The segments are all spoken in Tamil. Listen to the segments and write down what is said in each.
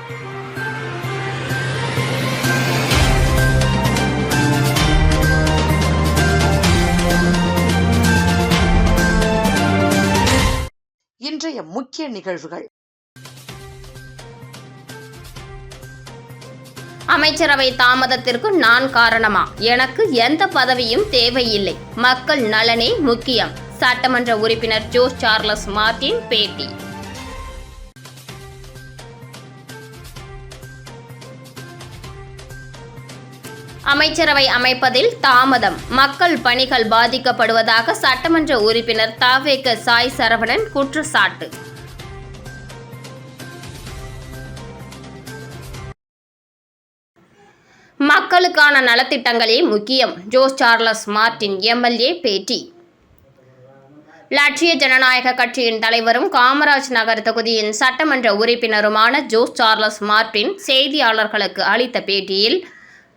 இன்றைய முக்கிய நிகழ்வுகள். அமைச்சரவை தாமதத்திற்கு நான் காரணமா? எனக்கு எந்த பதவியும் தேவையில்லை, மக்கள் நலனே முக்கியம். சட்டமன்ற உறுப்பினர் ஜோஸ் சார்லஸ் மார்டின் பேட்டி. அமைச்சரவை அமைப்பதில் தாமதம், மக்கள் பணிகள் பாதிக்கப்படுவதாக சட்டமன்ற உறுப்பினர் தவேக சாய் சரவணன் குற்றச்சாட்டு. மக்களுக்கான நலத்திட்டங்களே முக்கியம், ஜோஸ் சார்லஸ் மார்டின் எம்எல்ஏ பேட்டி. லட்சிய ஜனநாயக கட்சியின் தலைவரும் காமராஜ் நகர் தொகுதியின் சட்டமன்ற உறுப்பினருமான ஜோஸ் சார்லஸ் மார்டின் செய்தியாளர்களுக்கு அளித்த பேட்டியில்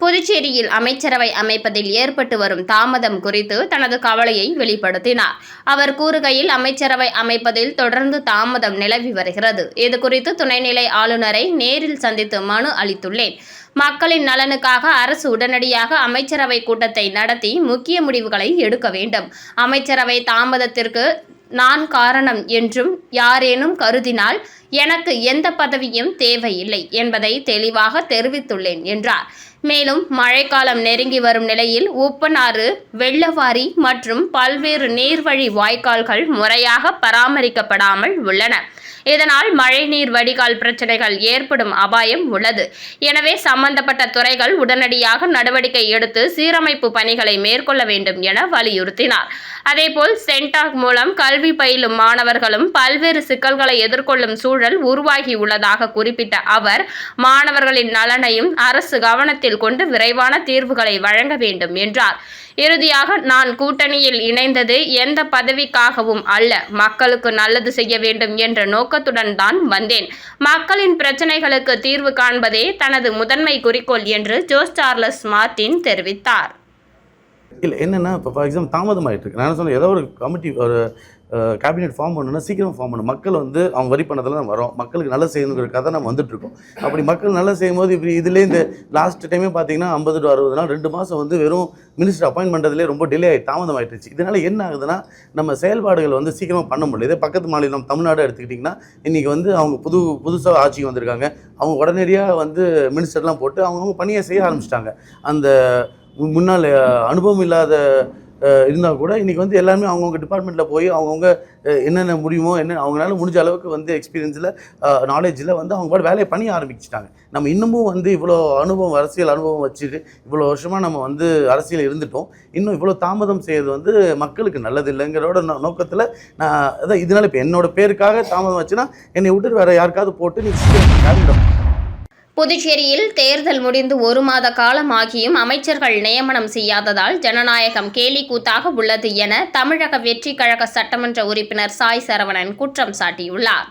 புதுச்சேரியில் அமைச்சரவை அமைப்பதில் ஏற்பட்டு வரும் தாமதம் குறித்து தனது கவலையை வெளிப்படுத்தினார். அவர் கூறுகையில், அமைச்சரவை அமைப்பதில் தொடர்ந்து தாமதம் நிலவி வருகிறது. இதுகுறித்து துணைநிலை ஆளுநரை நேரில் சந்தித்து மனு அளித்துள்ளேன். மக்களின் நலனுக்காக அரசு உடனடியாக அமைச்சரவை கூட்டத்தை நடத்தி முக்கிய முடிவுகளை எடுக்க வேண்டும். அமைச்சரவை தாமதத்திற்கு நான் காரணம் என்றும் யாரேனும் கருதினால் எனக்கு எந்த பதவியும் தேவையில்லை என்பதை தெளிவாக தெரிவித்துள்ளேன் என்றார். மேலும் மழைக்காலம் நெருங்கி வரும் நிலையில் உப்பனாறு, வெள்ளவாரி மற்றும் பல்வேறு நீர்வழி வாய்க்கால்கள் முறையாக பராமரிக்கப்படாமல் உள்ளன. இதனால் மழைநீர் வடிகால் பிரச்சனைகள் ஏற்படும் அபாயம் உள்ளது. எனவே சம்பந்தப்பட்ட துறைகள் உடனடியாக நடவடிக்கை எடுத்து சீரமைப்பு பணிகளை மேற்கொள்ள வேண்டும் என வலியுறுத்தினார். அதேபோல் சென்டாக் மூலம் கல்வி பயிலும் மாணவர்களும் பல்வேறு சிக்கல்களை எதிர்கொள்ளும் சூழல் உருவாகியுள்ளதாக குறிப்பிட்ட அவர், மாணவர்களின் நலனையும் அரசு கவனத்தில் கொண்டு விரைவான தீர்வுகளை வழங்க வேண்டும் என்றார். இறுதியாக, நான் கூட்டணியில் இணைந்தது எந்த பதவிக்காகவும் அல்ல, மக்களுக்கு நல்லது செய்ய வேண்டும் என்ற நோக்கத்துடன் தான் வந்தேன். மக்களின் பிரச்சனைகளுக்கு தீர்வு காண்பதே தனது முதன்மை குறிக்கோள் என்று ஜோஸ் சார்லஸ் மார்டின் தெரிவித்தார். இல்லை என்னென்னா, இப்போ ஃபார் எக்ஸாம்பிள் தாமதம் ஆகிட்டு இருக்கு. நான் சொன்னேன், ஏதோ ஒரு கமிட்டி, ஒரு கேபினெட் ஃபார்ம் பண்ணணும்னா சீக்கிரம் ஃபார்ம் பண்ணணும். மக்கள் வந்து அவங்க வரி பண்ணதில் தான் வரோம், மக்களுக்கு நல்லா செய்யணுங்கிறதுக்காக தான் நம்ம வந்துட்டுருக்கோம். அப்படி மக்கள் நல்லா செய்யும் போது இப்படி இதிலே இந்த லாஸ்ட் டைமே பார்த்தீங்கன்னா 50 to 60 நாள் 2 மாதம் வந்து வெறும் மினிஸ்டர் அப்பாயின்ட் பண்ணுறதுலேயே ரொம்ப டிலே ஆகி தாமதம் ஆகிட்டுருச்சு. இதனால் என்ன ஆகுதுன்னா, நம்ம செயல்பாடுகள் வந்து சீக்கிரமாக பண்ண முடியல. இதே பக்கத்து மாநிலம் தமிழ்நாடு எடுத்துக்கிட்டிங்கன்னா, இன்றைக்கி வந்து அவங்க புதுசாக ஆட்சிக்கு வந்திருக்காங்க. அவங்க உடனடியாக வந்து மினிஸ்டர்லாம் போட்டு அவங்க பணியை செய்ய ஆரம்பிச்சிட்டாங்க. அந்த முன்னால் அனுபவம் இல்லாத இருந்தால் கூட இன்றைக்கி வந்து எல்லாருமே அவங்கவுங்க டிபார்ட்மெண்ட்டில் போய் அவங்கவுங்க என்னென்ன முடியுமோ அவங்களால முடிஞ்ச அளவுக்கு வந்து எக்ஸ்பீரியன்ஸில் நாலேஜில் வந்து அவங்க கூட வேலையை பண்ணி ஆரம்பிச்சிட்டாங்க. நம்ம இன்னமும் வந்து இவ்வளோ அரசியல் அனுபவம் வச்சுட்டு இவ்வளோ வருஷமாக நம்ம வந்து அரசியல் இருந்துட்டோம். இன்னும் இவ்வளோ தாமதம் செய்கிறது வந்து மக்களுக்கு நல்லது இல்லைங்கிறோட நோக்கத்தில் நான் அதான் இதனால் இப்போ என்னோடய பேருக்காக தாமதம் வச்சுன்னா என்னை விட்டுட்டு வேறு யாருக்காவது போட்டு நீ கேபினட். புதுச்சேரியில் தேர்தல் முடிந்து 1 மாத காலம் ஆகியும் அமைச்சர்கள் நியமனம் செய்யாததால் ஜனநாயகம் கேலி கூத்தாக உள்ளது என தமிழக வெற்றி கழக சட்டமன்ற உறுப்பினர் சாய் சரவணன் குற்றம் சாட்டியுள்ளார்.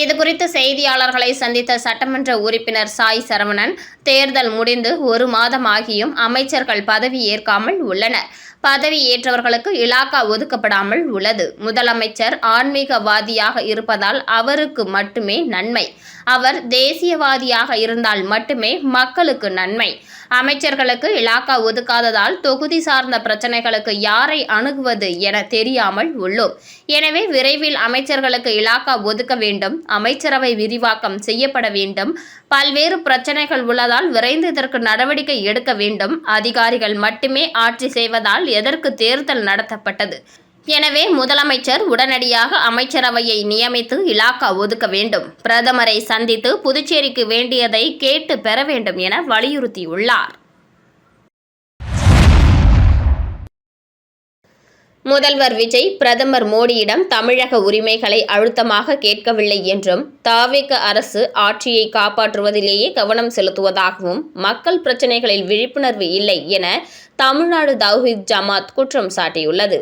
இதுகுறித்து செய்தியாளர்களை சந்தித்த சட்டமன்ற உறுப்பினர் சாய் சரவணன், தேர்தல் முடிந்து 1 மாதம் ஆகியும் அமைச்சர்கள் பதவி ஏற்காமல் உள்ளனர். பதவி ஏற்றவர்களுக்கு இலாக்கா ஒதுக்கப்படாமல் உள்ளது. முதலமைச்சர் ஆன்மீகவாதியாக இருப்பதால் அவருக்கு மட்டுமே நன்மை. அவர் தேசியவாதியாக இருந்தால் மட்டுமே மக்களுக்கு நன்மை. அமைச்சர்களுக்கு இலாக்கா ஒதுக்காததால் தொகுதி சார்ந்த பிரச்சனைகளுக்கு யாரை அணுகுவது என தெரியாமல் உள்ளோம். எனவே விரைவில் அமைச்சர்களுக்கு இலாக்கா ஒதுக்க வேண்டும். அமைச்சரவை விரிவாக்கம் செய்யப்பட வேண்டும். பல்வேறு பிரச்சனைகள் உள்ளதால் விரைந்து இதற்கு நடவடிக்கை எடுக்க வேண்டும். அதிகாரிகள் மட்டுமே ஆட்சி செய்வதால் எதற்கு தேர்தல் நடத்தப்பட்டது? எனவே முதலமைச்சர் உடனடியாக அமைச்சரவையை நியமித்து இலாக்கா ஒதுக்க வேண்டும். பிரதமரை சந்தித்து புதுச்சேரிக்கு வேண்டியதை கேட்டு பெற வேண்டும் என வலியுறுத்தியுள்ளார். முதல்வர் விஜய் பிரதமர் மோடியிடம் தமிழக உரிமைகளை அழுத்தமாக கேட்கவில்லை என்றும், தவேக அரசு ஆட்சியை காப்பாற்றுவதிலேயே கவனம் செலுத்துவதாகவும், மக்கள் பிரச்சினைகளில் விழிப்புணர்வு இல்லை என தமிழ்நாடு தௌஹீத் ஜமாத் குற்றம் சாட்டியுள்ளது.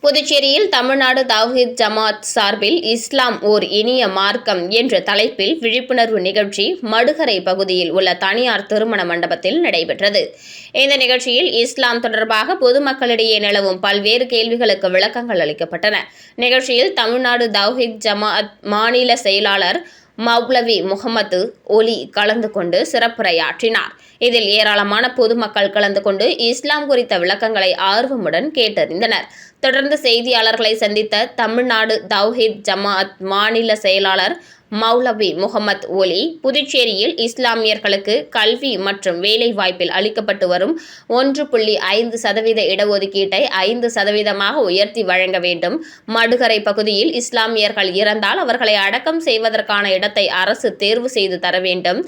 புதுச்சேரியில் தமிழ்நாடு தவ்ஹீத் ஜமாத் சார்பில் இஸ்லாம் ஓர் இனிய மார்க்கம் என்ற தலைப்பில் விழிப்புணர்வு நிகழ்ச்சி மடுகரை பகுதியில் உள்ள தனியார் திருமண மண்டபத்தில் நடைபெற்றது. இந்த நிகழ்ச்சியில் இஸ்லாம் தொடர்பாக பொதுமக்களிடையே நிலவும் பல்வேறு கேள்விகளுக்கு விளக்கங்கள் அளிக்கப்பட்டன. நிகழ்ச்சியில் தமிழ்நாடு தவ்ஹீத் ஜமாத் மாநில செயலாளர் மௌலவி முகமது ஒலி கலந்து கொண்டு சிறப்புரையாற்றினார். இதில் ஏராளமான பொதுமக்கள் கலந்து கொண்டு இஸ்லாம் குறித்த விளக்கங்களை ஆர்வமுடன் கேட்டறிந்தனர். தொடர்ந்து செய்தியாளர்களை சந்தித்த தமிழ்நாடு தவ்ஹீத் ஜமாஅத் மாநில செயலாளர் மௌலவி முகமது ஒலி, புதுச்சேரியில் இஸ்லாமியர்களுக்கு கல்வி மற்றும் வேலைவாய்ப்பில் அளிக்கப்பட்டு வரும் 1.5% இடஒதுக்கீட்டை 5% உயர்த்தி வழங்க வேண்டும். மடுகரை பகுதியில் இஸ்லாமியர்கள் இறந்தால் அவர்களை அடக்கம் செய்வதற்கான இடத்தை அரசு தேர்வு செய்து தர வேண்டும்.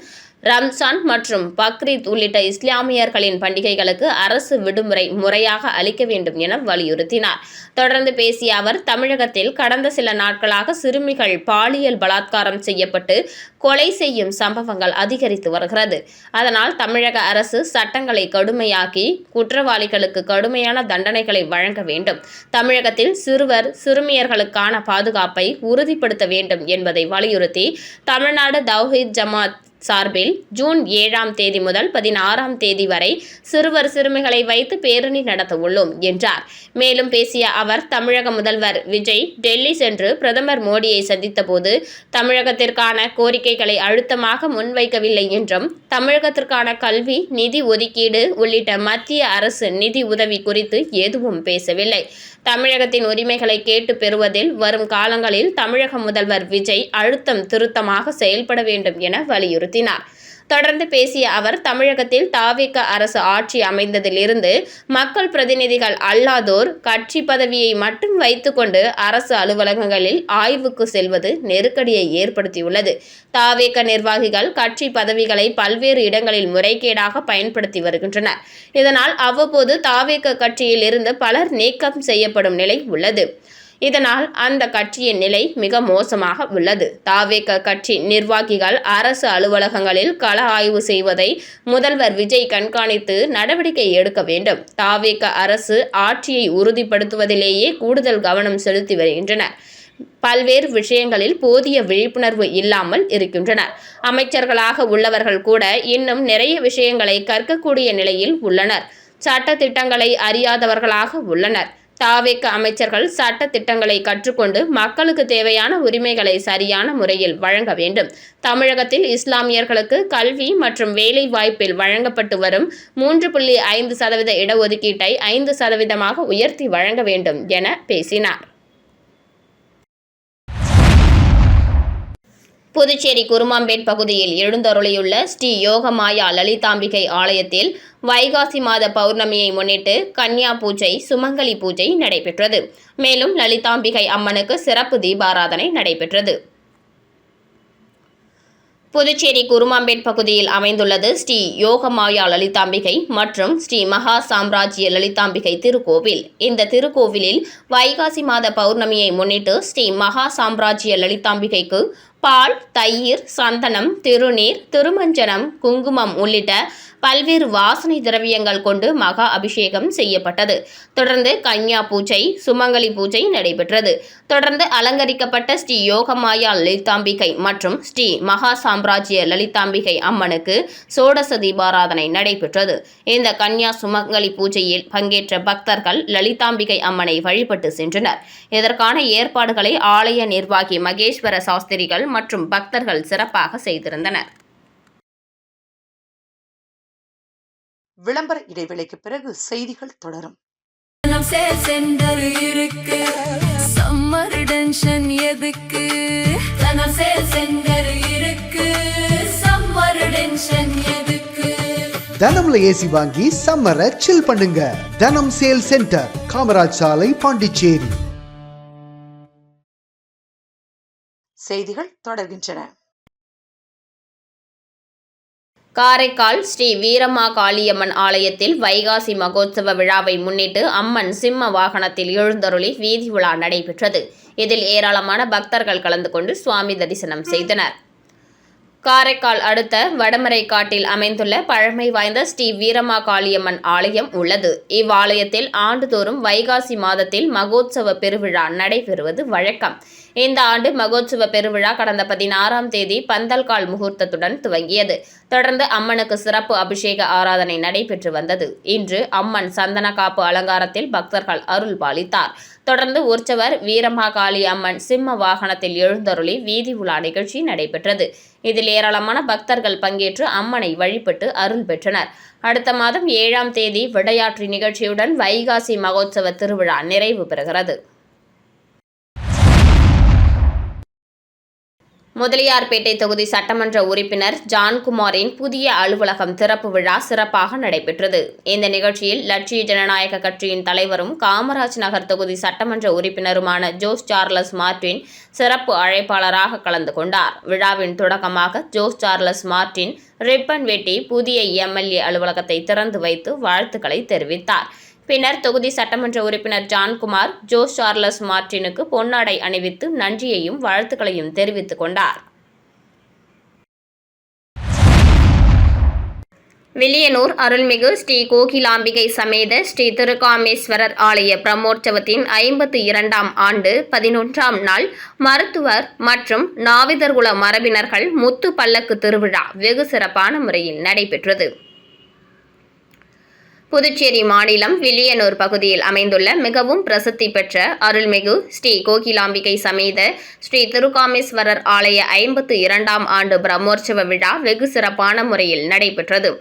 ரம்ஜான் மற்றும் பக்ரீத் உள்ளிட்ட இஸ்லாமியர்களின் பண்டிகைகளுக்கு அரசு விடுமுறை முறையாக அளிக்க வேண்டும் என வலியுறுத்தினார். தொடர்ந்து பேசிய அவர், தமிழகத்தில் கடந்த சில நாட்களாக சிறுமிகள் பாலியல் பலாத்காரம் செய்யப்பட்டு கொலை செய்யும் சம்பவங்கள் அதிகரித்து வருகிறது. அதனால் தமிழக அரசு சட்டங்களை கடுமையாக்கி குற்றவாளிகளுக்கு கடுமையான தண்டனைகளை வழங்க வேண்டும். தமிழகத்தில் சிறுமியர்களுக்கான பாதுகாப்பை உறுதிப்படுத்த வேண்டும் என்பதை வலியுறுத்தி தமிழ்நாடு தவ்ஹீத் ஜமாத் சார்பில் ஜூன் 7ஆம் தேதி முதல் 16ஆம் தேதி வரை சிறுமிகளை வைத்து பேரணி நடத்த உள்ளோம் என்றார். மேலும் பேசிய அவர், தமிழக முதல்வர் விஜய் டெல்லி சென்று பிரதமர் மோடியை சந்தித்த போது தமிழகத்திற்கான கோரிக்கைகளை அழுத்தமாக முன்வைக்கவில்லை என்றும், தமிழகத்திற்கான கல்வி நிதி ஒதுக்கீடு உள்ளிட்ட மத்திய அரசு நிதி உதவி குறித்து எதுவும் பேசவில்லை. தமிழகத்தின் உரிமைகளை கேட்டு பெறுவதில் வரும் காலங்களில் தமிழக முதல்வர் விஜய் அழுத்தம் திருத்தமாக செயல்பட வேண்டும் என வலியுறுத்தினார். தொடர்ந்து பேசிய அவர், தமிழகத்தில் தாவேக அரசு ஆட்சி அமைந்ததிலிருந்து மக்கள் பிரதிநிதிகள் அல்லாதோர் கட்சி பதவியை மட்டும் வைத்துக்கொண்டு அரசு அலுவலகங்களில் ஆய்வுக்கு செல்வது நெருக்கடியை ஏற்படுத்தியுள்ளது. தாவேக நிர்வாகிகள் கட்சி பதவிகளை பல்வேறு இடங்களில் முறைகேடாக பயன்படுத்தி வருகின்றனர். இதனால் அவ்வப்போது தாவேக கட்சியில் இருந்து பலர் நீக்கம் செய்யப்படும் நிலை உள்ளது. இதனால் அந்த கட்சியின் நிலை மிக மோசமாக உள்ளது. தாவேக கட்சி நிர்வாகிகள் அரசு அலுவலகங்களில் கள ஆய்வு செய்வதை முதல்வர் விஜய் கண்காணித்து நடவடிக்கை எடுக்க வேண்டும். தாவேக அரசு ஆட்சியை உறுதிப்படுத்துவதிலேயே கூடுதல் கவனம் செலுத்தி வருகின்றனர். பல்வேறு விஷயங்களில் போதிய விழிப்புணர்வு இல்லாமல் இருக்கின்றனர். அமைச்சர்களாக உள்ளவர்கள் கூட இன்னும் நிறைய விஷயங்களை கற்கக்கூடிய நிலையில் உள்ளனர். சட்ட திட்டங்களை அறியாதவர்களாக உள்ளனர். தாவேக அமைச்சர்கள் சட்ட திட்டங்களை கற்றுக்கொண்டு மக்களுக்கு தேவையான உரிமைகளை சரியான முறையில் வழங்க வேண்டும். தமிழகத்தில் இஸ்லாமியர்களுக்கு கல்வி மற்றும் வேலை வாய்ப்பில் வழங்கப்பட்டு வரும் 3.5% இடஒதுக்கீட்டை 5% உயர்த்தி வழங்க வேண்டும் என பேசினார். புதுச்சேரி குருமாம்பேட் பகுதியில் எழுந்தருளியுள்ள ஸ்ரீ யோகமாயா லலிதாம்பிகை ஆலயத்தில் வைகாசி மாத பௌர்ணமியை முன்னிட்டு கன்னியா பூஜை, சுமங்கலி பூஜை நடைபெற்றது. மேலும் லலிதாம்பிகை அம்மனுக்கு சிறப்பு தீபாராதனை நடைபெற்றது. புதுச்சேரி குருமாம்பேட் பகுதியில் அமைந்துள்ளது ஸ்ரீ யோகமாயா லலிதாம்பிகை மற்றும் ஸ்ரீ மகா சாம்ராஜ்ய லலிதாம்பிகை திருக்கோவில். இந்த திருக்கோவிலில் வைகாசி மாத பௌர்ணமியை முன்னிட்டு ஸ்ரீ மகா சாம்ராஜ்ய லலிதாம்பிகைக்கு பால், தயிர், சந்தனம், திருநீர், திருமஞ்சனம், குங்குமம் உள்ளிட்ட பல்வேறு வாசனை திரவியங்கள் கொண்டு மகா அபிஷேகம் செய்யப்பட்டது. தொடர்ந்து கன்யா பூஜை, சுமங்கலி பூஜை நடைபெற்றது. தொடர்ந்து அலங்கரிக்கப்பட்ட ஸ்ரீ யோகமாயா லலிதாம்பிகை மற்றும் ஸ்ரீ மகா சாம்ராஜ்ய லலிதாம்பிகை அம்மனுக்கு சோடச தீபாராதனை நடைபெற்றது. இந்த கன்யா சுமங்கலி பூஜையில் பங்கேற்ற பக்தர்கள் லலிதாம்பிகை அம்மனை வழிபட்டு சென்றனர். இதற்கான ஏற்பாடுகளை ஆலய நிர்வாகி மகேஸ்வர சாஸ்திரிகள் மற்றும் பக்தர்கள் சிறப்பாக செய்திருந்தனர். விளம்பர இடைவேளைக்கு பிறகு செய்திகள் தொடரும். தனம்ல ஏசி வாங்கி சம்மரை சில் பண்ணுங்க. தனம் சேல் சென்டர், காமராஜ் சாலை, பாண்டிச்சேரி. செய்திகள் தொடர்கின்றன. காரைக்கால் ஸ்ரீ வீரமா காளியம்மன் ஆலயத்தில் வைகாசி மகோத்சவ விழாவை முன்னிட்டு அம்மன் சிம்ம வாகனத்தில் எழுந்தருளி வீதி உலா நடைபெற்றது. இதில் ஏராளமான பக்தர்கள் கலந்து கொண்டு சுவாமி தரிசனம் செய்தனர். காரைக்கால் அடுத்த வடமரைக்காட்டில் அமைந்துள்ள பழமை வாய்ந்த ஸ்ரீ வீரமா காளியம்மன் ஆலயம் உள்ளது. இவ்வாலயத்தில் ஆண்டுதோறும் வைகாசி மாதத்தில் மகோத்சவ பெருவிழா நடைபெறுவது வழக்கம். இந்த ஆண்டு மகோத்சவ பெருவிழா கடந்த 16ஆம் தேதி பந்தல்கால் முகூர்த்தத்துடன் துவங்கியது. தொடர்ந்து அம்மனுக்கு சிறப்பு அபிஷேக ஆராதனை நடைபெற்று வந்தது. இன்று அம்மன் சந்தன காப்பு அலங்காரத்தில் பக்தர்கள் அருள் பாலித்தார். தொடர்ந்து உற்சவர் வீரமாகாளி அம்மன் சிம்ம வாகனத்தில் எழுந்தருளி வீதி உலா நிகழ்ச்சி நடைபெற்றது. இதில் ஏராளமான பக்தர்கள் பங்கேற்று அம்மனை வழிபட்டு அருள் பெற்றனர். அடுத்த மாதம் 7ஆம் தேதி விடையாற்றி நிகழ்ச்சியுடன் வைகாசி மகோத்சவ திருவிழா நிறைவு பெறுகிறது. முதலியார்பேட்டை தொகுதி சட்டமன்ற உறுப்பினர் ஜான்குமாரின் புதிய அலுவலகம் திறப்பு விழா சிறப்பாக நடைபெற்றது. இந்த நிகழ்ச்சியில் லட்சிய ஜனநாயக கட்சியின் தலைவரும் காமராஜ் நகர் தொகுதி சட்டமன்ற உறுப்பினருமான ஜோஸ் சார்லஸ் மார்டின் சிறப்பு அழைப்பாளராக கலந்து கொண்டார். விழாவின் தொடக்கமாக ஜோஸ் சார்லஸ் மார்டின் ரிப்பன் வெட்டி புதிய எம்எல்ஏ அலுவலகத்தை திறந்து வைத்து வாழ்த்துக்களை தெரிவித்தார். பின்னர் தொகுதி சட்டமன்ற உறுப்பினர் ஜான்குமார் ஜோஸ் சார்லஸ் மார்டினுக்கு பொன்னாடை அணிவித்து நன்றியையும் வாழ்த்துக்களையும் தெரிவித்துக் கொண்டார். வில்லியனூர் அருள்மிகு ஸ்ரீ கோகிலாம்பிகை சமேத ஸ்ரீ திருக்காமேஸ்வரர் ஆலய பிரம்மோற்சவத்தின் 52ஆம் ஆண்டு 11ஆம் நாள் மருத்துவர் மற்றும் நாவிதர்குல மரபினர்கள் முத்து பல்லக்கு திருவிழா வெகு சிறப்பான முறையில் நடைபெற்றது. புதுச்சேரி மாநிலம் வில்லியனூர் பகுதியில் அமைந்துள்ள மிகவும் பிரசித்தி பெற்ற அருள்மிகு ஸ்ரீ கோகிலாம்பிகை சமேத ஸ்ரீ திருக்காமேஸ்வரர் ஆலய 52ஆம் ஆண்டு பிரம்மோற்சவ விழா வெகு சிறப்பான முறையில் நடைபெற்றது.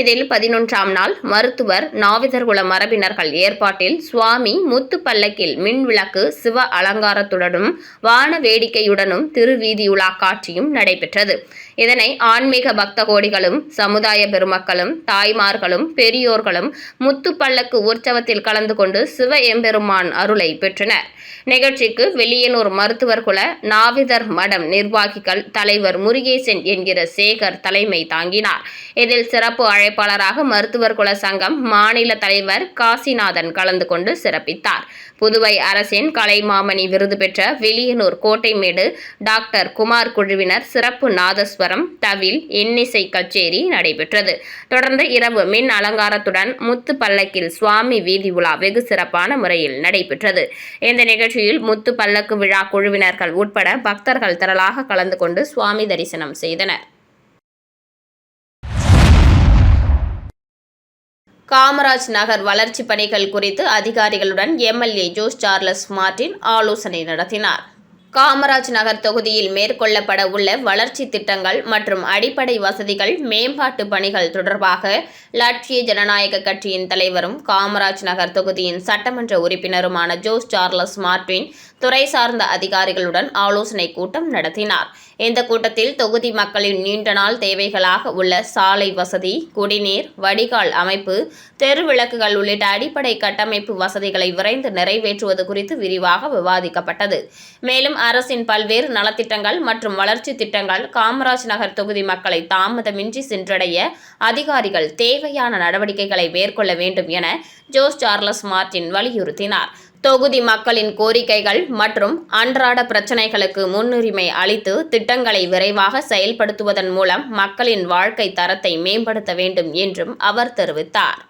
இதில் 11ஆம் நாள் மருத்துவர் நாவிதர்குல மரபினர்கள் ஏற்பாட்டில் சுவாமி முத்து பல்லக்கில் மின்விளக்கு சிவ அலங்காரத்துடனும் வான வேடிக்கையுடனும் திருவீதியுலா காட்சியும் நடைபெற்றது. இதனை ஆன்மீக பக்த கோடிகளும் சமுதாய பெருமக்களும் தாய்மார்களும் பெரியோர்களும் முத்து பல்லக்கு உற்சவத்தில் கலந்து கொண்டு சிவ எம்பெருமான் அருளை பெற்றனர். நிகழ்ச்சிக்கு வில்லியனூர் மருத்துவர் குல நாவிதர் மடம் நிர்வாகிகள் தலைவர் முருகேசன் என்கிற சேகர் தலைமை தாங்கினார். இதில் சிறப்பு அழைப்பாளராக மருத்துவர் குல சங்கம் மாநில தலைவர் காசிநாதன் கலந்து கொண்டு சிறப்பித்தார். புதுவை அரசின் கலைமாமணி விருது பெற்ற வில்லியனூர் கோட்டைமேடு டாக்டர் குமார் குழுவினர் சிறப்பு நாதஸ்வரம் தவில் இன்னிசை கச்சேரி நடைபெற்றது. தொடர்ந்து இரவு மின் அலங்காரத்துடன் முத்து பல்லக்கில் சுவாமி வீதி உலா வெகு சிறப்பான முறையில் நடைபெற்றது. இந்த நிகழ்ச்சியில் முத்து பல்லக்கு விழா குழுவினர்கள் உட்பட பக்தர்கள் திரளாக கலந்து கொண்டு சுவாமி தரிசனம் செய்தனர். காமராஜ் நகர் வளர்ச்சி பணிகள் குறித்து அதிகாரிகளுடன் எம்எல்ஏ ஜோஸ் சார்லஸ் மார்டின் ஆலோசனை நடத்தினார். காமராஜ் நகர் தொகுதியில் மேற்கொள்ளப்பட உள்ள வளர்ச்சி திட்டங்கள் மற்றும் அடிப்படை வசதிகள் மேம்பாட்டு பணிகள் தொடர்பாக லட்சிய ஜனநாயக கட்சியின் தலைவரும் காமராஜ் நகர் தொகுதியின் சட்டமன்ற உறுப்பினருமான ஜோஸ் சார்லஸ் மார்டின் துறை சார்ந்த அதிகாரிகளுடன் ஆலோசனை கூட்டம் நடத்தினார். இந்த கூட்டத்தில் தொகுதி மக்களின் நீண்ட நாள் தேவைகளாக உள்ள சாலை வசதி, குடிநீர், வடிகால் அமைப்பு, தெருவிளக்குகள் உள்ளிட்ட அடிப்படை கட்டமைப்பு வசதிகளை விரைந்து நிறைவேற்றுவது குறித்து விரிவாக விவாதிக்கப்பட்டது. மேலும் அரசின் பல்வேறு நலத்திட்டங்கள் மற்றும் வளர்ச்சி திட்டங்கள் காமராஜ் நகர் தொகுதி மக்களை தாமதமின்றி சென்றடைய அதிகாரிகள் தேவையான நடவடிக்கைகளை மேற்கொள்ள வேண்டும் என ஜோஸ் சார்லஸ் மார்டின் வலியுறுத்தினார். தொகுதி மக்களின் கோரிக்கைகள் மற்றும் அன்றாட பிரச்சினைகளுக்கு முன்னுரிமை அளித்து திட்டங்களை விரைவாக செயல்படுத்துவதன் மூலம் மக்களின் வாழ்க்கை தரத்தை மேம்படுத்த வேண்டும் என்றும் அவர் தெரிவித்தார்.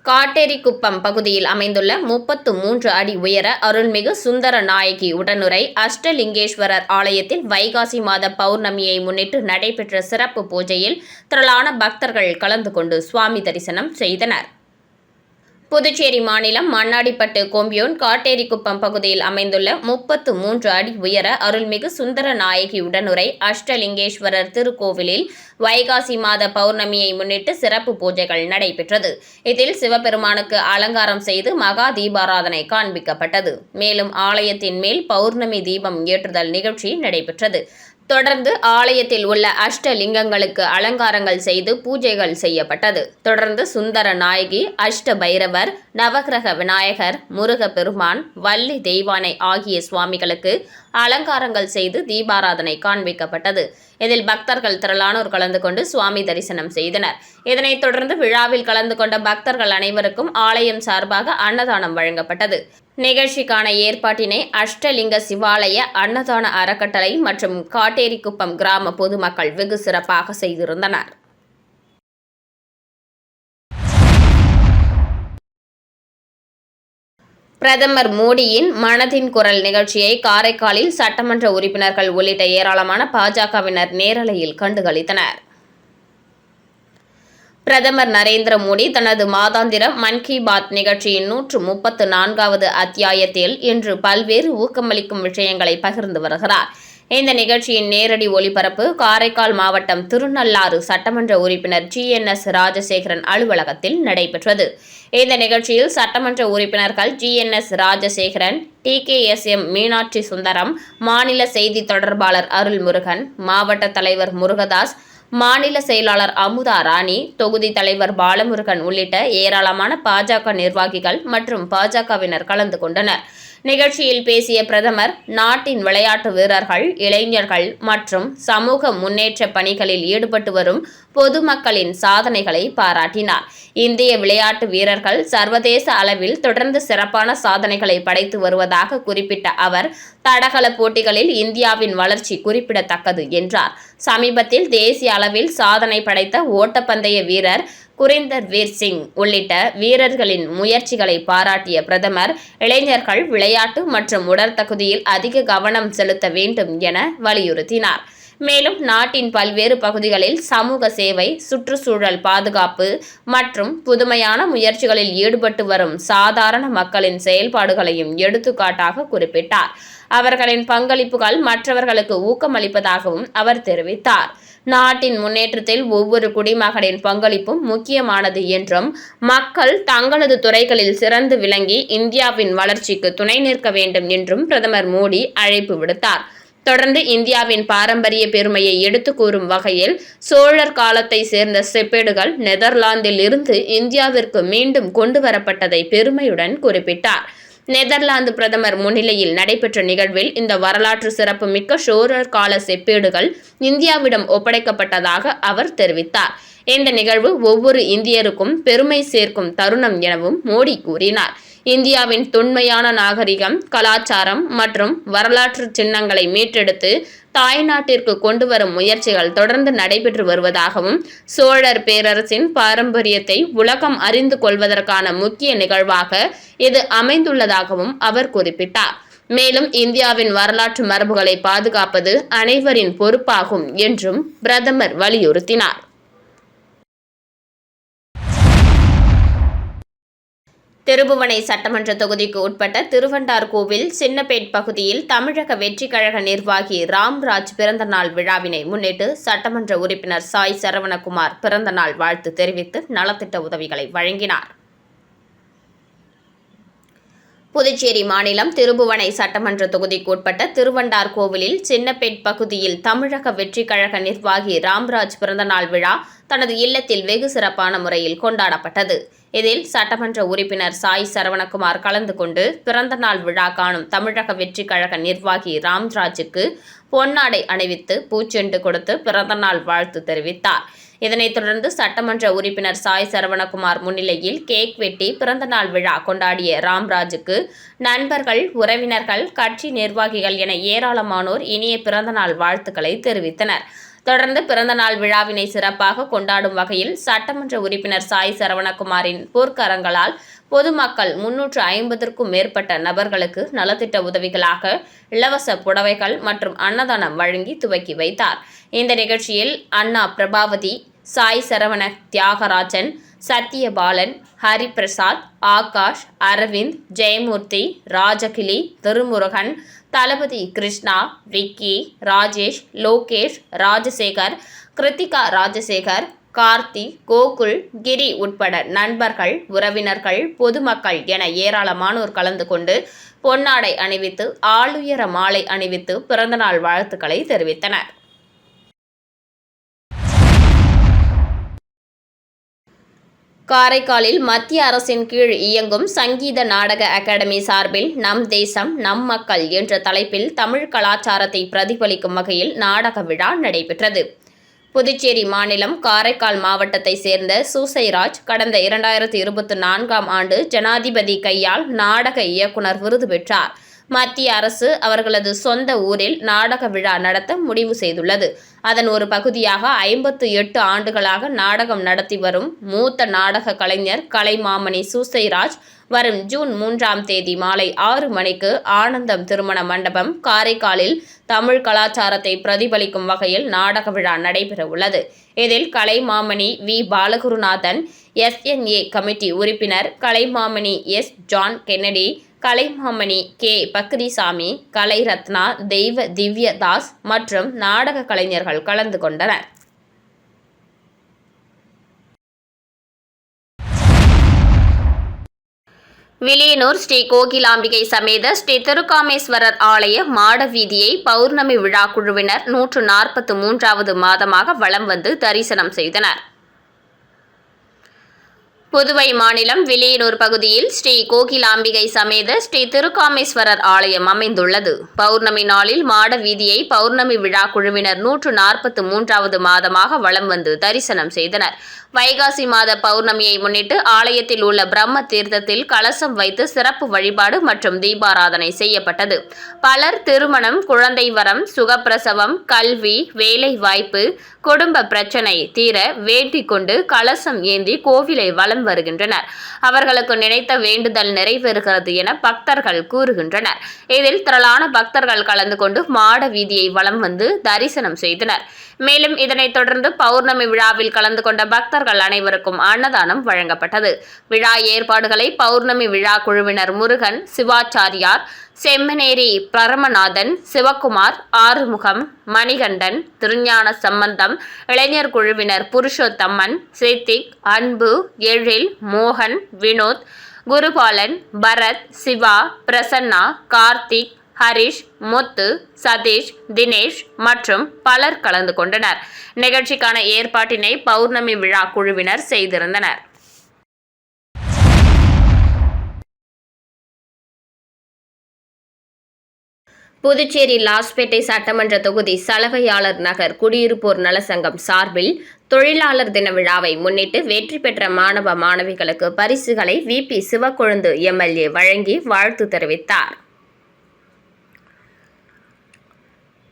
காட்டேரிக்குப்பம் பகுதியில் அமைந்துள்ள 33 அடி உயர அருள்மிகு சுந்தர நாயகி உடனுரை அஷ்டலிங்கேஸ்வரர் ஆலயத்தில் வைகாசி மாத பௌர்ணமியை முன்னிட்டு நடைபெற்ற சிறப்பு பூஜையில் திரளான பக்தர்கள் கலந்து கொண்டு சுவாமி தரிசனம் செய்தனர். புதுச்சேரி மாநிலம் மண்ணாடிப்பட்டு கொம்பியோன் காட்டேரிக்குப்பம் பகுதியில் அமைந்துள்ள 33 அடி உயர அருள்மிகு சுந்தர நாயகி உடனுரை அஷ்டலிங்கேஸ்வரர் திருக்கோவிலில் வைகாசி மாத பௌர்ணமியை முன்னிட்டு சிறப்பு பூஜைகள் நடைபெற்றது. இதில் சிவபெருமானுக்கு அலங்காரம் செய்து மகா தீபாராதனை காண்பிக்கப்பட்டது. மேலும் ஆலயத்தின் மேல் பௌர்ணமி தீபம் ஏற்றுதல் நிகழ்ச்சி நடைபெற்றது. தொடர்ந்து ஆலயத்தில் உள்ள அஷ்டலிங்கங்களுக்கு அலங்காரங்கள் செய்து பூஜைகள் செய்யப்பட்டது. தொடர்ந்து சுந்தர நாயகி, அஷ்ட பைரவர், நவகிரக விநாயகர், முருக பெருமான், வள்ளி தெய்வானை ஆகிய சுவாமிகளுக்கு அலங்காரங்கள் செய்து தீபாராதனை காண்பிக்கப்பட்டது. இதில் பக்தர்கள் திரளானோர் கலந்து கொண்டு சுவாமி தரிசனம் செய்தனர். இதனைத் தொடர்ந்து விழாவில் கலந்து கொண்ட பக்தர்கள் அனைவருக்கும் ஆலயம் சார்பாக அன்னதானம் வழங்கப்பட்டது. நிகழ்ச்சிக்கான ஏற்பாட்டினை அஷ்டலிங்க சிவாலய அன்னதான அறக்கட்டளை மற்றும் காட்டேரிக்குப்பம் கிராம பொதுமக்கள் வெகு சிறப்பாக செய்திருந்தனர். பிரதமர் மோடியின் மனதின் குரல் நிகழ்ச்சியை காரைக்காலில் சட்டமன்ற உறுப்பினர்கள் உள்ளிட்ட ஏராளமான பாஜகவினர் நேரலையில் கண்டுகளித்தனர். பிரதமர் நரேந்திர மோடி தனது மாதாந்திர மன் கி பாத் நிகழ்ச்சியின் 134வது அத்தியாயத்தில் இன்று பல்வேறு ஊக்கமளிக்கும் விஷயங்களை பகிர்ந்து வருகிறார். இந்த நிகழ்ச்சியின் நேரடி ஒளிபரப்பு காரைக்கால் மாவட்டம் திருநள்ளாறு சட்டமன்ற உறுப்பினர் GNS ராஜசேகரன் அலுவலகத்தில் நடைபெற்றது. இந்த நிகழ்ச்சியில் சட்டமன்ற உறுப்பினர்கள் GNS ராஜசேகரன், TKSM மீனாட்சி சுந்தரம், மாநில செய்தி தொடர்பாளர் அருள்முருகன், மாவட்ட தலைவர் முருகதாஸ், மாநில செயலாளர் அமுதா ராணி, தொகுதி தலைவர் பாலமுருகன் உள்ளிட்ட ஏராளமான பாஜக நிர்வாகிகள் மற்றும் பாஜகவினர் கலந்து கொண்டனர். நிகழ்ச்சியில் பேசிய பிரதமர், நாட்டின் விளையாட்டு வீரர்கள், இளைஞர்கள் மற்றும் சமூக முன்னேற்ற பணிகளில் ஈடுபட்டு வரும் பொதுமக்களின் சாதனைகளை பாராட்டினார். இந்திய விளையாட்டு வீரர்கள் சர்வதேச அளவில் தொடர்ந்து சிறப்பான சாதனைகளை படைத்து வருவதாக குறிப்பிட்ட அவர், தடகள போட்டிகளில் இந்தியாவின் வளர்ச்சி குறிப்பிடத்தக்கது என்றார். சமீபத்தில் தேசிய அளவில் சாதனை படைத்த ஓட்டப்பந்தய வீரர் குரிந்தர் வீர் சிங் உள்ளிட்ட வீரர்களின் முயற்சிகளை பாராட்டிய பிரதமர், இளைஞர்கள் விளையாட்டு மற்றும் உடல் தகுதியில் அதிக கவனம் செலுத்த வேண்டும் என வலியுறுத்தினார். மேலும் நாட்டின் பல்வேறு பகுதிகளில் சமூக சேவை, சுற்றுச்சூழல் பாதுகாப்பு மற்றும் புதுமையான முயற்சிகளில் ஈடுபட்டு வரும் சாதாரண மக்களின் செயல்பாடுகளையும் எடுத்துக்காட்டாக குறிப்பிட்டார். அவர்களின் பங்களிப்புகள் மற்றவர்களுக்கு ஊக்கமளிப்பதாகவும் அவர் தெரிவித்தார். நாட்டின் முன்னேற்றத்தில் ஒவ்வொரு குடிமகனின் பங்களிப்பும் முக்கியமானது என்றும், மக்கள் தங்களது துறைகளில் சிறந்து விளங்கி இந்தியாவின் வளர்ச்சிக்கு துணை நிற்க வேண்டும் என்றும் பிரதமர் மோடி அழைப்பு விடுத்தார். தொடர்ந்து இந்தியாவின் பாரம்பரிய பெருமையை எடுத்து கூறும் வகையில் சோழர் காலத்தை சேர்ந்த செப்பேடுகள் நெதர்லாந்தில் இருந்து இந்தியாவிற்கு மீண்டும் கொண்டு வரப்பட்டதை பெருமையுடன் குறிப்பிட்டார். நெதர்லாந்து பிரதமர் முன்னிலையில் நடைபெற்ற நிகழ்வில் இந்த வரலாற்று சிறப்பு மிக்க சோழர் கால செப்பேடுகள் இந்தியாவிடம் ஒப்படைக்கப்பட்டதாக அவர் தெரிவித்தார். இந்த நிகழ்வு ஒவ்வொரு இந்தியருக்கும் பெருமை சேர்க்கும் தருணம் எனவும் மோடி கூறினார். இந்தியாவின் தொன்மையான நாகரிகம், கலாச்சாரம் மற்றும் வரலாற்று சின்னங்களை மீட்டெடுத்து தாய்நாட்டிற்கு கொண்டு வரும் முயற்சிகள் தொடர்ந்து நடைபெற்று வருவதாகவும், சோழர் பேரரசின் பாரம்பரியத்தை உலகம் அறிந்து கொள்வதற்கான முக்கிய நிகழ்வாக இது அமைந்துள்ளதாகவும் அவர் குறிப்பிட்டார். மேலும் இந்தியாவின் வரலாற்று மரபுகளை பாதுகாப்பது அனைவரின் பொறுப்பாகும் என்றும் பிரதமர் வலியுறுத்தினார். திருபுவனை சட்டமன்ற தொகுதிக்கு உட்பட்ட திருவண்டார்கோவில் சின்னப்பேட் பகுதியில் தமிழக வெற்றி கழக நிர்வாகி ராம்ராஜ் பிறந்தநாள் விழாவினை முன்னிட்டு சட்டமன்ற உறுப்பினர் சாய் சரவணகுமார் பிறந்தநாள் வாழ்த்து தெரிவித்து நலத்திட்ட உதவிகளை வழங்கினார். புதுச்சேரி மாநிலம் திருபுவனை சட்டமன்ற தொகுதிக்கு உட்பட்ட திருவண்டார்கோவிலில் சின்னப்பேட் பகுதியில் தமிழக வெற்றி கழக நிர்வாகி ராம்ராஜ் பிறந்தநாள் விழா தனது இல்லத்தில் வெகு சிறப்பான முறையில் கொண்டாடப்பட்டது. இதில் சட்டமன்ற உறுப்பினர் சாய் சரவணகுமார் கலந்து கொண்டு பிறந்தநாள் விழா காணும் தமிழக வெற்றி கழக நிர்வாகி ராம்ராஜுக்கு பொன்னாடை அணிவித்து பூச்செண்டு கொடுத்து பிறந்தநாள் வாழ்த்து தெரிவித்தார். இதனைத் தொடர்ந்து சட்டமன்ற உறுப்பினர் சாய் சரவணகுமார் முன்னிலையில் கேக் வெட்டி பிறந்தநாள் விழா கொண்டாடிய ராம்ராஜுக்கு நண்பர்கள், உறவினர்கள், கட்சி நிர்வாகிகள் என ஏராளமானோர் இனிய பிறந்தநாள் வாழ்த்துக்களை தெரிவித்தனர். தொடர்ந்து பிறந்தநாள் விழாவினை சிறப்பாக கொண்டாடும் வகையில் சட்டமன்ற உறுப்பினர் சாய் சரவணகுமாரின் பொற்கரங்களால் பொதுமக்கள் 350க்கும் மேற்பட்ட நபர்களுக்கு நலத்திட்ட உதவிகளாக இலவச புடவைகள் மற்றும் அன்னதானம் வழங்கி துவக்கி வைத்தார். இந்த நிகழ்ச்சியில் அண்ணா பிரபாவதி, சாய் சரவண தியாகராஜன், சத்யபாலன், ஹரிபிரசாத், ஆகாஷ், அரவிந்த், ஜெயமூர்த்தி, ராஜகிளி, திருமுருகன், தளபதி கிருஷ்ணா, விக்கி, ராஜேஷ், லோகேஷ், ராஜசேகர், கிருத்திகா ராஜசேகர், கார்த்தி, கோகுல், கிரி உட்பட நண்பர்கள், உறவினர்கள், பொதுமக்கள் என ஏராளமானோர் கலந்து கொண்டு பொன்னாடை அணிவித்து ஆளுயர மாலை அணிவித்து பிறந்தநாள் வாழ்த்துக்களை தெரிவித்தனர். காரைக்காலில் மத்திய அரசின் கீழ் இயங்கும் சங்கீத நாடக அகாடமி சார்பில் நம் தேசம் நம் மக்கள் என்ற தலைப்பில் தமிழ் கலாச்சாரத்தை பிரதிபலிக்கும் வகையில் நாடக விழா நடைபெற்றது. புதுச்சேரி மாநிலம் காரைக்கால் மாவட்டத்தை சேர்ந்த சூசைராஜ் கடந்த 2024ஆம் ஆண்டு ஜனாதிபதி கையால் நாடக இயக்குனர் விருது பெற்றார். மத்திய அரசு அவர்களது சொந்த ஊரில் நாடக விழா நடத்த முடிவு செய்துள்ளது. அதன் ஒரு பகுதியாக 58 ஆண்டுகளாக நாடகம் நடத்தி வரும் மூத்த நாடக கலைஞர் கலைமாமணி சூசைராஜ் வரும் ஜூன் 3ஆம் தேதி மாலை 6 மணிக்கு ஆனந்தம் திருமண மண்டபம் காரைக்காலில் தமிழ் கலாச்சாரத்தை பிரதிபலிக்கும் வகையில் நாடக விழா நடைபெற உள்ளது. இதில் Kalaimamani V. Balagurunathan, SNA committee உறுப்பினர் Kalaimamani S. John Kennedy, Kalaimamani K. Bakrisamy, Kalairatna, Deiva Divya Das மற்றும் நாடக கலைஞர்கள் கலந்து கொண்டனர். வில்லியனூர் ஸ்ரீ கோகிலாம்பிகை சமேத ஸ்ரீ திருக்காமேஸ்வரர் ஆலய மாட வீதியை பௌர்ணமி விழா குழுவினர் 143வது மாதமாக வலம் வந்து தரிசனம் செய்தனர். புதுவை மாநிலம் வில்லியனூர் பகுதியில் ஸ்ரீ கோகிலாம்பிகை சமேத ஸ்ரீ திருக்காமேஸ்வரர் ஆலயம் அமைந்துள்ளது. பௌர்ணமி நாளில் மாட வீதியை பௌர்ணமி விழா குழுவினர் 143வது மாதமாக வலம் வந்து தரிசனம் செய்தனர். வைகாசி மாத பௌர்ணமியை முன்னிட்டு ஆலயத்தில் உள்ள பிரம்ம தீர்த்தத்தில் கலசம் வைத்து சிறப்பு வழிபாடு மற்றும் தீபாராதனை செய்யப்பட்டது. பலர் திருமணம், குழந்தை வரம், சுகப்பிரசவம், கல்வி, வேலை வாய்ப்பு, குடும்ப பிரச்சனை தீர வேண்டிக் கொண்டு கலசம் ஏந்தி கோவிலை வலம் வருகின்றனர். அவர்களுக்கு நினைத்த வேண்டுதல் நிறைவேறுகிறது என பக்தர்கள் கூறுகின்றனர். இதில் திரளான பக்தர்கள் கலந்து கொண்டு மாட வீதியை வலம் வந்து தரிசனம் செய்தனர். மேலும் இதனைத் தொடர்ந்து பௌர்ணமி விழாவில் கலந்து கொண்ட பக்தர்கள் அனைவருக்கும் அன்னதானம் வழங்கப்பட்டது. விழா ஏற்பாடுகளை பௌர்ணமி விழா குழுவினர் முருகன், சிவாச்சாரியார், செம்மனேரி பரமநாதன், சிவக்குமார், ஆறுமுகம், மணிகண்டன், திருஞான சம்பந்தம், இளைஞர் குழுவினர் புருஷோத்தம்மன், சித்திக், அன்பு, எழில், மோகன், வினோத், குருபாலன், பரத், சிவா, பிரசன்னா, கார்த்திக், ஹரிஷ், முத்து, சதீஷ், தினேஷ் மற்றும் பலர் கலந்து கொண்டனர். நிகழ்ச்சிக்கான ஏற்பாட்டினை பௌர்ணமி விழா குழுவினர் செய்திருந்தனர். புதுச்சேரி லாஸ்பேட்டை சட்டமன்ற தொகுதி சலவையாளர் நகர் குடியிருப்போர் நலசங்கம் சார்பில் தொழிலாளர் தின விழாவை முன்னிட்டு வெற்றி பெற்ற மாணவ மாணவிகளுக்கு பரிசுகளை VP சிவக்கொழுந்து MLA வழங்கி வாழ்த்து தெரிவித்தார்.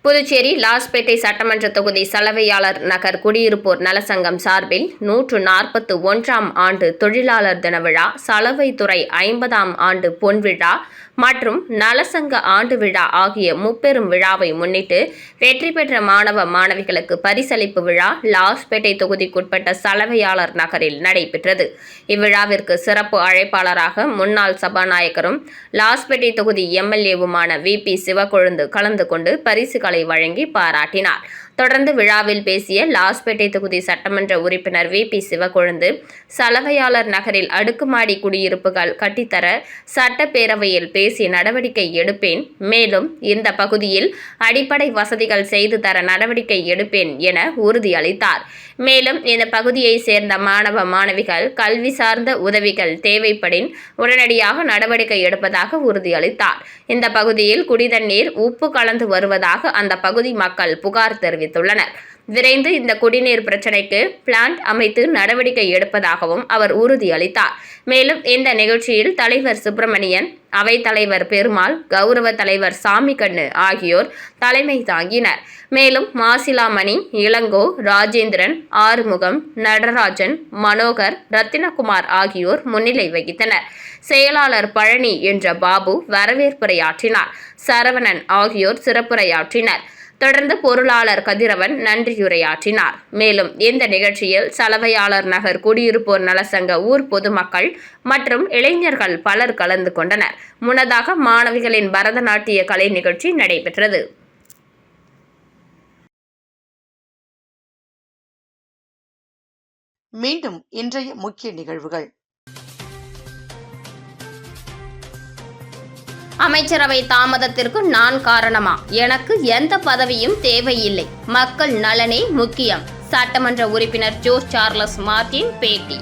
புதுச்சேரி லாஸ்பேட்டை சட்டமன்ற தொகுதி சலவையாளர் நகர் குடியிருப்போர் நலசங்கம் சார்பில் 141ஆம் ஆண்டு தொழிலாளர் தின விழா, சலவைத்துறை 50ஆம் ஆண்டு பொன்விழா மற்றும் நலசங்க ஆண்டு விழா ஆகிய முப்பெரும் விழாவை முன்னிட்டு வெற்றி பெற்ற மாணவ மாணவிகளுக்கு பரிசளிப்பு விழா லாஸ்பேட்டை தொகுதிக்குட்பட்ட சலவையாளர் நகரில் நடைபெற்றது. இவ்விழாவிற்கு சிறப்பு அழைப்பாளராக முன்னாள் சபாநாயகரும் லாஸ்பேட்டை தொகுதி MLAவுமான VP சிவக்கொழுந்து கலந்து கொண்டு பரிசுகளை வழங்கி பாராட்டினார். தொடர்ந்து விழாவில் பேசிய லாஸ்பேட்டை தொகுதி சட்டமன்ற உறுப்பினர் VP சிவக்கொழுந்து, சலவையாளர் நகரில் அடுக்குமாடி குடியிருப்புகள் கட்டித்தர சட்டப்பேரவையில் பேசி நடவடிக்கை எடுப்பேன், மேலும் இந்த பகுதியில் அடிப்படை வசதிகள் செய்து தர நடவடிக்கை எடுப்பேன் என உறுதியளித்தார். மேலும் இந்த பகுதியை சேர்ந்த மாணவ மாணவிகள் கல்வி சார்ந்த உதவிகள் தேவைப்படின் உடனடியாக நடவடிக்கை எடுப்பதாக உறுதியளித்தார். இந்த பகுதியில் குடிதண்ணீர் உப்பு கலந்து வருவதாக அந்த பகுதி மக்கள் புகார் தெரிவித்துள்ளனர். விரைந்து இந்த குடிநீர் பிரச்சினைக்கு பிளான்ட் அமைத்து நடவடிக்கை எடுப்பதாகவும் அவர் உறுதியளித்தார். மேலும் இந்த நிகழ்ச்சியில் தலைவர் சுப்பிரமணியன், அவைத்தலைவர் பெருமாள், கௌரவ தலைவர் சாமிக்கண்ணு ஆகியோர் தலைமை தாங்கினர். மேலும் மாசிலாமணி, இளங்கோ, ராஜேந்திரன், ஆறுமுகம், நடராஜன், மனோகர், ரத்தினகுமார் ஆகியோர் முன்னிலை வகித்தனர். செயலாளர் பழனி என்ற பாபு வரவேற்புரையாற்றினார். சரவணன் ஆகியோர் சிறப்புரையாற்றினர். தொடர்ந்து பொருளாளர் கதிரவன் நன்றியுரையாற்றினார். மேலும் இந்த நிகழ்ச்சியில் சலவையாளர் நகர் குடியிருப்போர் நலசங்க ஊர் பொதுமக்கள் மற்றும் இளைஞர்கள் பலர் கலந்து கொண்டனர். முன்னதாக மாணவிகளின் பரதநாட்டிய கலை நிகழ்ச்சி நடைபெற்றது. மீண்டும் இன்றைய முக்கிய நிகழ்வுகள். அமைச்சரவை தாமதத்திற்கு நான் காரணமா? எனக்கு எந்த பதவியும் தேவையில்லை, மக்கள் நலனே முக்கியம். சட்டமன்ற உறுப்பினர் ஜோஸ் சார்லஸ் மார்டின் பேட்டி.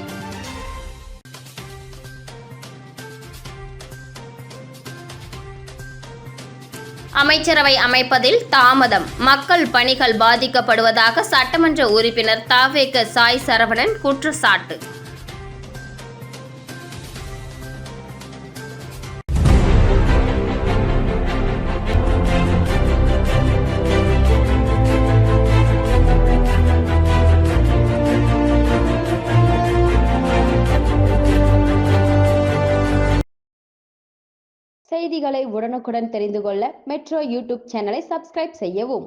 அமைச்சரவை அமைப்பதில் தாமதம், மக்கள் பணிகள் பாதிக்கப்படுவதாக சட்டமன்ற உறுப்பினர் தவேக சாய் சரவணன் குற்றச்சாட்டு. செய்திகளை உடனுக்குடன் தெரிந்து கொள்ள மெட்ரோ யூடியூப் சேனலை சப்ஸ்கிரைப் செய்யவும்.